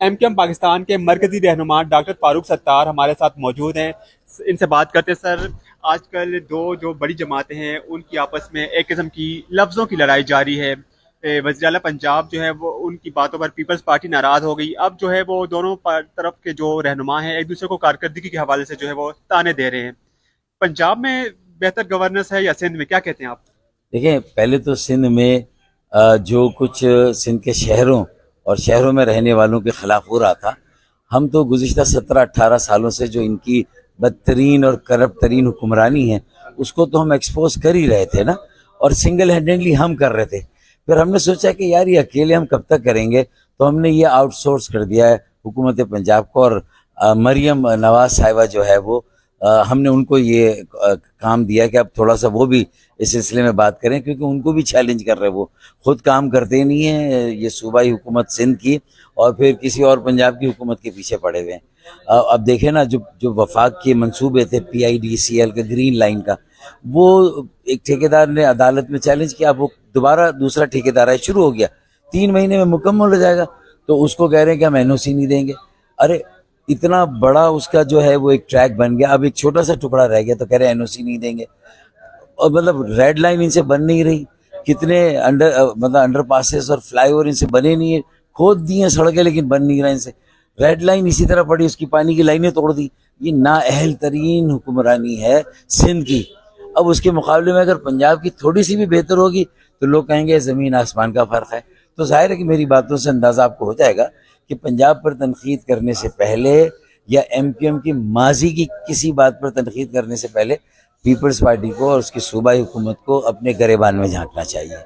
M Q M Pakistan کے مرکزی رہنما ڈاکٹر فاروق ستار ہمارے ساتھ موجود ہیں. ان سے بات کرتے ہیں. سر، آج کل دو جو بڑی جماعتیں ہیں ان کی آپس میں ایک قسم کی لفظوں کی لڑائی جاری ہے. وزیر اعلیٰ پنجاب جو ہے وہ ان کی باتوں پر پیپلز پارٹی ناراض ہو گئی. اب جو ہے وہ دونوں طرف کے جو رہنما ہیں ایک دوسرے کو کارکردگی کے حوالے سے جو ہے وہ تانے دے رہے ہیں. پنجاب میں بہتر گورننس ہے یا سندھ میں؟ کیا کہتے ہیں آپ؟ دیکھیں، پہلے تو سندھ میں جو کچھ سندھ کے شہروں اور شہروں میں رہنے والوں کے خلاف ہو رہا تھا، ہم تو گزشتہ 17-18 سالوں سے جو ان کی بدترین اور کرپٹ ترین حکمرانی ہے اس کو تو ہم ایکسپوز کر ہی رہے تھے نا، اور سنگل ہینڈڈلی ہم کر رہے تھے. پھر ہم نے سوچا کہ یار یہ اکیلے ہم کب تک کریں گے، تو ہم نے یہ آؤٹ سورس کر دیا ہے حکومت پنجاب کو. اور مریم نواز صاحبہ جو ہے وہ ہم نے ان کو یہ کام دیا کہ اب تھوڑا سا وہ بھی اس سلسلے میں بات کریں، کیونکہ ان کو بھی چیلنج کر رہے. وہ خود کام کرتے نہیں ہیں یہ صوبائی حکومت سندھ کی، اور پھر کسی اور پنجاب کی حکومت کے پیچھے پڑے ہوئے ہیں. اب دیکھیں نا، جو وفاق کے منصوبے تھے PIDCL کا گرین لائن کا، وہ ایک ٹھیکیدار نے عدالت میں چیلنج کیا. اب وہ دوبارہ دوسرا ٹھیکیدار ہے، شروع ہو گیا، 3 مہینے میں مکمل ہو جائے گا. تو اس کو کہہ رہے ہیں کہ ہم NOC نہیں دیں گے. ارے اتنا بڑا اس کا جو ہے وہ ایک ٹریک بن گیا، اب ایک چھوٹا سا ٹکڑا رہ گیا تو کہہ رہے ہیں NOC نہیں دیں گے. اور مطلب ریڈ لائن ان سے بن نہیں رہی. کتنے انڈر پاسز اور فلائی اوور ان سے بنے نہیں ہیں، کھود دی ہیں سڑکیں لیکن بن نہیں رہا ان سے. ریڈ لائن اسی طرح پڑی، اس کی پانی کی لائنیں توڑ دی. یہ نااہل ترین حکمرانی ہے سندھ کی. اب اس کے مقابلے میں اگر پنجاب کی تھوڑی سی بھی بہتر ہوگی تو لوگ کہیں گے زمین آسمان کا فرق ہے. تو ظاہر ہے کہ میری باتوں سے اندازہ آپ کو ہو جائے گا کہ پنجاب پر تنقید کرنے سے پہلے یا MQM کی ماضی کی کسی بات پر تنقید کرنے سے پہلے پیپلز پارٹی کو اور اس کی صوبائی حکومت کو اپنے گریبان میں جھانکنا چاہیے.